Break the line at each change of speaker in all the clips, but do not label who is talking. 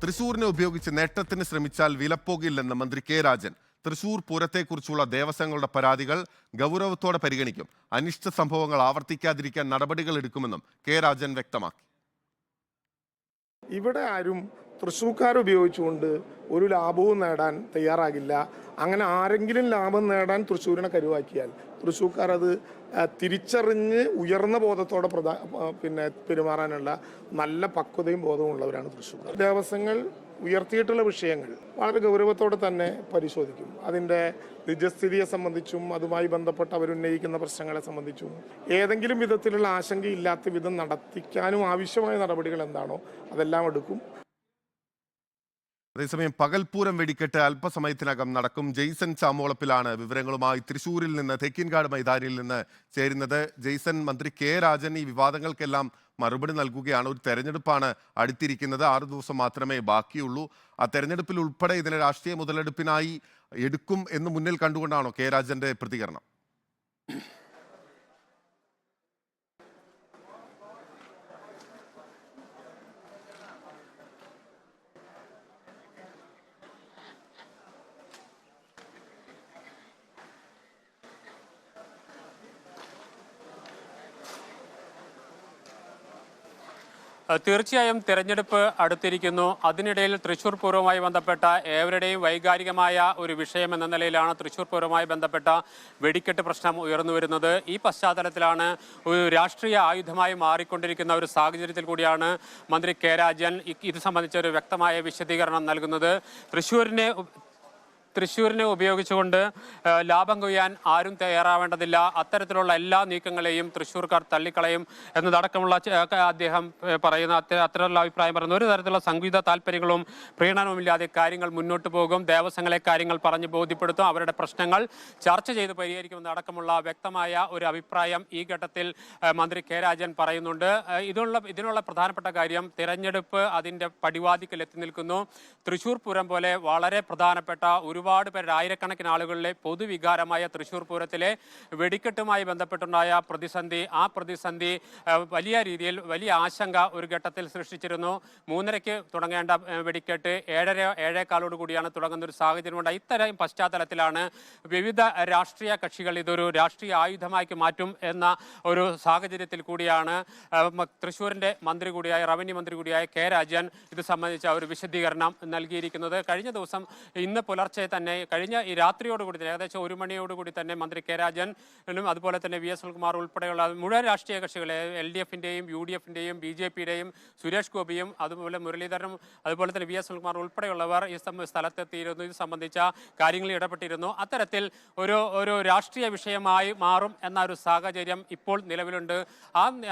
തൃശൂരിനെ ഉപയോഗിച്ച് നേട്ടത്തിന് ശ്രമിച്ചാൽ വിലപ്പോകില്ലെന്ന് മന്ത്രി കെ രാജൻ. തൃശൂർ പൂരത്തെക്കുറിച്ചുള്ള ദേവസ്വങ്ങളുടെ പരാതികൾ ഗൗരവത്തോടെ പരിഗണിക്കും. അനിഷ്ട സംഭവങ്ങൾ ആവർത്തിക്കാതിരിക്കാൻ നടപടികൾ എടുക്കുമെന്നും കെ രാജൻ വ്യക്തമാക്കി.
ഇവിടെ ആരും തൃശ്ശൂർക്കാർ ഉപയോഗിച്ചുകൊണ്ട് ഒരു ലാഭവും നേടാൻ തയ്യാറാകില്ല. അങ്ങനെ ആരെങ്കിലും ലാഭം നേടാൻ തൃശ്ശൂരിനെ കരുവാക്കിയാൽ തൃശ്ശൂർക്കാർ അത് തിരിച്ചറിഞ്ഞ് ഉയർന്ന ബോധത്തോടെ പെരുമാറാനുള്ള നല്ല പക്വതയും ബോധവും ഉള്ളവരാണ് തൃശ്ശൂർക്കാർ. ദേവസ്വങ്ങൾ ഉയർത്തിയിട്ടുള്ള വിഷയങ്ങൾ വളരെ ഗൗരവത്തോടെ തന്നെ പരിശോധിക്കും. അതിൻ്റെ നിജസ്ഥിതിയെ സംബന്ധിച്ചും അതുമായി ബന്ധപ്പെട്ട് അവരുന്നയിക്കുന്ന പ്രശ്നങ്ങളെ സംബന്ധിച്ചും ഏതെങ്കിലും വിധത്തിലുള്ള ആശങ്കയില്ലാത്ത വിധം നടത്തിക്കാനും ആവശ്യമായ നടപടികൾ എന്താണോ അതെല്ലാം എടുക്കും.
അതേസമയം പകൽപൂരം വെടിക്കെട്ട് അല്പസമയത്തിനകം നടക്കും. ജെയ്സൺ ചാമോളപ്പിലാണ് വിവരങ്ങളുമായി തൃശൂരിൽ നിന്ന് തേക്കിൻകാട് മൈതാനിയിൽ നിന്ന് ചേരുന്നത്. ജെയ്സൺ, മന്ത്രി കെ രാജൻ ഈ വിവാദങ്ങൾക്കെല്ലാം മറുപടി നൽകുകയാണ്. ഒരു തെരഞ്ഞെടുപ്പാണ് അടുത്തിരിക്കുന്നത്, 6 ദിവസം മാത്രമേ ബാക്കിയുള്ളൂ. ആ തെരഞ്ഞെടുപ്പിൽ ഉൾപ്പെടെ ഇതിനെ രാഷ്ട്രീയ മുതലെടുപ്പിനായി എടുക്കും എന്ന് മുന്നിൽ കണ്ടുകൊണ്ടാണോ കെ രാജന്റെ പ്രതികരണം?
തീർച്ചയായും തെരഞ്ഞെടുപ്പ് അടുത്തിരിക്കുന്നു. അതിനിടയിൽ തൃശ്ശൂർ പൂരവുമായി ബന്ധപ്പെട്ട ഏവരുടെയും വൈകാരികമായ ഒരു വിഷയം എന്ന നിലയിലാണ് തൃശ്ശൂർ പൂരവുമായി ബന്ധപ്പെട്ട വെടിക്കെട്ട് പ്രശ്നം ഉയർന്നു വരുന്നത്. ഈ പശ്ചാത്തലത്തിലാണ് ഒരു രാഷ്ട്രീയ ആയുധമായി മാറിക്കൊണ്ടിരിക്കുന്ന ഒരു സാഹചര്യത്തിൽ കൂടിയാണ് മന്ത്രി കെ രാജൻ ഇത് സംബന്ധിച്ച ഒരു വ്യക്തമായ വിശദീകരണം നൽകുന്നത്. തൃശ്ശൂരിനെ ഉപയോഗിച്ചുകൊണ്ട് ലാഭം കൊയ്യാൻ ആരും തയ്യാറാവേണ്ടതില്ല. അത്തരത്തിലുള്ള എല്ലാ നീക്കങ്ങളെയും തൃശ്ശൂർക്കാർ തള്ളിക്കളയും എന്നതടക്കമുള്ള അദ്ദേഹം പറയുന്ന അത്തരത്തിലുള്ള അഭിപ്രായം പറയുന്നു. ഒരു തരത്തിലുള്ള സംഗീത താല്പര്യങ്ങളും പ്രീണനവുമില്ലാതെ കാര്യങ്ങൾ മുന്നോട്ട് പോകും. ദേവസ്വങ്ങളെ കാര്യങ്ങൾ പറഞ്ഞ് ബോധ്യപ്പെടുത്തും. അവരുടെ പ്രശ്നങ്ങൾ ചർച്ച ചെയ്ത് പരിഹരിക്കുമെന്നടക്കമുള്ള വ്യക്തമായ ഒരു അഭിപ്രായം ഈ ഘട്ടത്തിൽ മന്ത്രി കെ രാജൻ പറയുന്നുണ്ട്. ഇതിനുള്ള പ്രധാനപ്പെട്ട കാര്യം തിരഞ്ഞെടുപ്പ് അതിൻ്റെ പടിവാതിക്കൽ എത്തി നിൽക്കുന്നു. തൃശ്ശൂർ പൂരം പോലെ വളരെ പ്രധാനപ്പെട്ട ഒരുപാട് പേരുടെ ആയിരക്കണക്കിന് ആളുകളിലെ പൊതുവികാരമായ തൃശ്ശൂർ പൂരത്തിലെ വെടിക്കെട്ടുമായി ബന്ധപ്പെട്ടുണ്ടായ പ്രതിസന്ധി വലിയ രീതിയിൽ വലിയ ആശങ്ക ഒരു ഘട്ടത്തിൽ സൃഷ്ടിച്ചിരുന്നു. 3:30 തുടങ്ങേണ്ട വെടിക്കെട്ട് 7:15 കൂടിയാണ് തുടങ്ങുന്ന ഒരു സാഹചര്യമുണ്ട്. ഇത്തരം പശ്ചാത്തലത്തിലാണ് വിവിധ രാഷ്ട്രീയ കക്ഷികൾ ഇതൊരു രാഷ്ട്രീയ ആയുധമാക്കി മാറ്റും എന്ന ഒരു സാഹചര്യത്തിൽ കൂടിയാണ് തൃശ്ശൂരിൻ്റെ മന്ത്രി കൂടിയായ റവന്യൂ മന്ത്രി കൂടിയായ കെ രാജൻ ഇത് സംബന്ധിച്ച ഒരു വിശദീകരണം നൽകിയിരിക്കുന്നത്. കഴിഞ്ഞ ദിവസം ഇന്ന് പുലർച്ചെ തന്നെ കഴിഞ്ഞ ഈ രാത്രിയോടുകൂടി തന്നെ ഏകദേശം 1 മണിയോടുകൂടി തന്നെ മന്ത്രി കെ രാജനും അതുപോലെ തന്നെ വി എസ് സുനിൽകുമാർ ഉൾപ്പെടെയുള്ള മുഴുവൻ രാഷ്ട്രീയ കക്ഷികളെ LDF-ന്റെയും UDF-ന്റെയും BJP-യുടെയും സുരേഷ് ഗോപിയും അതുപോലെ മുരളീധരനും അതുപോലെ തന്നെ വി എസ് സുനിൽകുമാർ ഉൾപ്പെടെയുള്ളവർ ഈ സ്ഥലത്തെത്തിയിരുന്നു. ഇത് സംബന്ധിച്ച കാര്യങ്ങളിൽ ഇടപെട്ടിരുന്നു. അത്തരത്തിൽ ഒരു രാഷ്ട്രീയ വിഷയമായി മാറും എന്ന ഒരു സാഹചര്യം ഇപ്പോൾ നിലവിലുണ്ട്.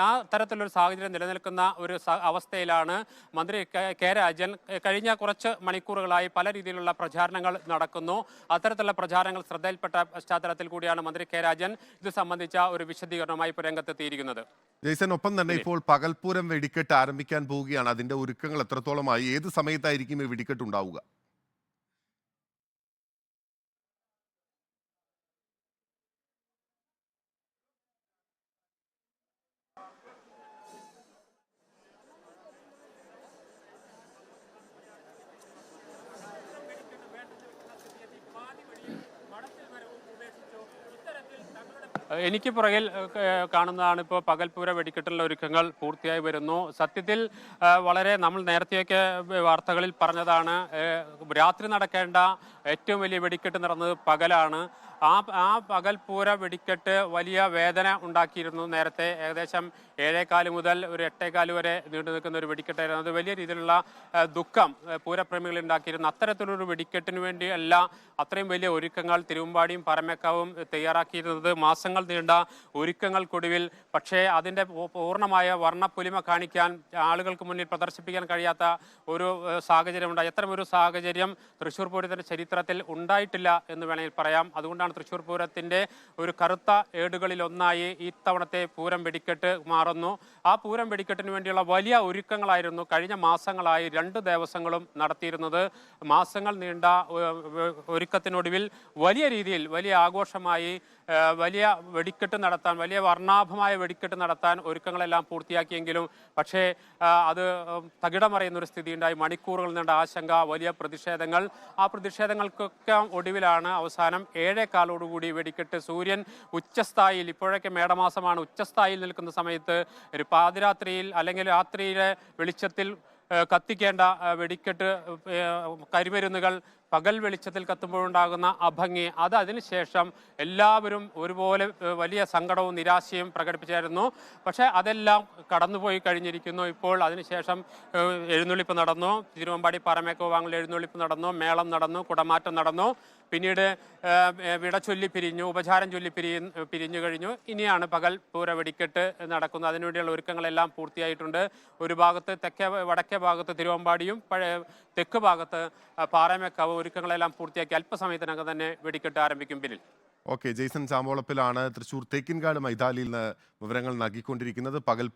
ആ തരത്തിലൊരു സാഹചര്യം നിലനിൽക്കുന്ന ഒരു അവസ്ഥയിലാണ് മന്ത്രി കെ രാജൻ കഴിഞ്ഞ കുറച്ച് മണിക്കൂറുകളായി പല രീതിയിലുള്ള പ്രചാരണങ്ങൾ നടക്കുന്നു. അത്തരത്തിലുള്ള പ്രചാരണങ്ങൾ ശ്രദ്ധയിൽപ്പെട്ട പശ്ചാത്തലത്തിൽ കൂടിയാണ് മന്ത്രി കെ രാജൻ ഇത് സംബന്ധിച്ച ഒരു വിശദീകരണവുമായി രംഗത്തെത്തിയിരിക്കുന്നത്.
ജെയ്സൺ, ഒപ്പം തന്നെ ഇപ്പോൾ പകൽപൂരം വെടിക്കെട്ട് ആരംഭിക്കാൻ പോവുകയാണ്. അതിന്റെ ഒരുക്കങ്ങൾ എത്രത്തോളമായി? ഏത് സമയത്തായിരിക്കും ഈ വെടിക്കെട്ട് ഉണ്ടാവുക?
എനിക്ക് പുറകിൽ കാണുന്നതാണ് ഇപ്പോൾ പകൽപൂര വെടിക്കെട്ടുള്ള ഒരുക്കങ്ങൾ പൂർത്തിയായി വരുന്നു. സത്യത്തിൽ വളരെ നമ്മൾ നേരത്തെയൊക്കെ വാർത്തകളിൽ പറഞ്ഞതാണ്, രാത്രി നടക്കേണ്ട ഏറ്റവും വലിയ വെടിക്കെട്ട് നടന്നത് പകലാണ്. ആ പകൽപൂര വെടിക്കെട്ട് വലിയ വേദന ഉണ്ടാക്കിയിരുന്നു. നേരത്തെ ഏകദേശം 7:15 മുതൽ ഒരു 8:15 വരെ നീണ്ടു നിൽക്കുന്ന ഒരു വെടിക്കെട്ടായിരുന്നു. അത് വലിയ രീതിയിലുള്ള ദുഃഖം പൂരപ്രേമികളിൽ ഉണ്ടാക്കിയിരുന്നു. അത്തരത്തിലൊരു വെടിക്കെട്ടിന് വേണ്ടി അല്ല അത്രയും വലിയ ഒരുക്കങ്ങൾ തിരുവമ്പാടിയും പറമേക്കാവും തയ്യാറാക്കിയിരുന്നത്. മാസങ്ങൾ നീണ്ട ഒരുക്കങ്ങൾക്കൊടുവിൽ പക്ഷേ അതിൻ്റെ പൂർണ്ണമായ വർണ്ണപ്പൊലിമ കാണിക്കാൻ ആളുകൾക്ക് മുന്നിൽ പ്രദർശിപ്പിക്കാൻ കഴിയാത്ത ഒരു സാഹചര്യമുണ്ടായി. അത്തരമൊരു സാഹചര്യം തൃശ്ശൂർ പൂരത്തിൻ്റെ ചരിത്രത്തിൽ ഉണ്ടായിട്ടില്ല എന്ന് വേണമെങ്കിൽ പറയാം. അതുകൊണ്ടാണ് തന്നെയാണ് തൃശ്ശൂർ പൂരത്തിൻ്റെ ഒരു കറുത്ത ഏടുകളിൽ ഒന്നായി ഇത്തവണത്തെ പൂരം വെടിക്കെട്ട് മാറുന്നു. ആ പൂരം വെടിക്കെട്ടിന് വേണ്ടിയുള്ള വലിയ ഒരുക്കങ്ങളായിരുന്നു കഴിഞ്ഞ മാസങ്ങളായി 2 ദേവസ്വങ്ങളും നടത്തിയിരുന്നത്. മാസങ്ങൾ നീണ്ട ഒരുക്കത്തിനൊടുവിൽ വലിയ രീതിയിൽ വലിയ ആഘോഷമായി വലിയ വെടിക്കെട്ട് നടത്താൻ, വലിയ വർണ്ണാഭമായ വെടിക്കെട്ട് നടത്താൻ ഒരുക്കങ്ങളെല്ലാം പൂർത്തിയാക്കിയെങ്കിലും പക്ഷേ അത് തകിടമറിയുന്ന ഒരു സ്ഥിതി ഉണ്ടായി. മണിക്കൂറുകൾ നീണ്ട ആശങ്ക, വലിയ പ്രതിഷേധങ്ങൾ. ആ പ്രതിഷേധങ്ങൾക്കൊക്കെ ഒടുവിലാണ് അവസാനം 7:15 വെടിക്കെട്ട് സൂര്യൻ ഉച്ചസ്ഥായിയിൽ, ഇപ്പോഴൊക്കെ മേടമാസമാണ്, ഉച്ചസ്ഥായിൽ നിൽക്കുന്ന സമയത്ത് ഒരു പാതിരാത്രിയിൽ അല്ലെങ്കിൽ രാത്രിയിലെ വെളിച്ചത്തിൽ കത്തിക്കേണ്ട വെടിക്കെട്ട് കരിമരുന്നുകൾ പകൽ വെളിച്ചത്തിൽ കത്തുമ്പോഴുണ്ടാകുന്ന അഭംഗി, അത് അതിനുശേഷം എല്ലാവരും ഒരുപോലെ വലിയ സങ്കടവും നിരാശയും പ്രകടിപ്പിച്ചായിരുന്നു. പക്ഷേ അതെല്ലാം കടന്നുപോയി കഴിഞ്ഞിരിക്കുന്നു. ഇപ്പോൾ അതിനുശേഷം എഴുന്നള്ളിപ്പ് നടന്നു, തിരുവമ്പാടി പാറമേക്കാവ് വാങ്ങൽ എഴുന്നള്ളിപ്പ് നടന്നു, മേളം നടന്നു, കുടമാറ്റം നടന്നു, പിന്നീട് വിട ചൊല്ലി പിരിഞ്ഞു, ഉപചാരം ചൊല്ലി പിരിഞ്ഞു കഴിഞ്ഞു. ഇനിയാണ് പകൽ പൂര വെടിക്കെട്ട് നടക്കുന്നത്. അതിനുവേണ്ടിയുള്ള ഒരുക്കങ്ങളെല്ലാം പൂർത്തിയായിട്ടുണ്ട്. ഒരു ഭാഗത്ത് വടക്കേ ഭാഗത്ത് തിരുവമ്പാടിയും തെക്ക് ഭാഗത്ത് പാറമേക്കാവ് ഒരുക്കങ്ങളെല്ലാം പൂർത്തിയാക്കി അല്പസമയത്തിനകം തന്നെ വെടിക്കെട്ട് ആരംഭിക്കും. ബിനിൽ.
ഓക്കെ, ജെയ്സൺ ചാമോളപ്പിലാണ് തൃശൂർ തേക്കിൻകാട് മൈതാനിയിൽ നിന്ന് വിവരങ്ങൾ നൽകിക്കൊണ്ടിരിക്കുന്നത്. പകൽ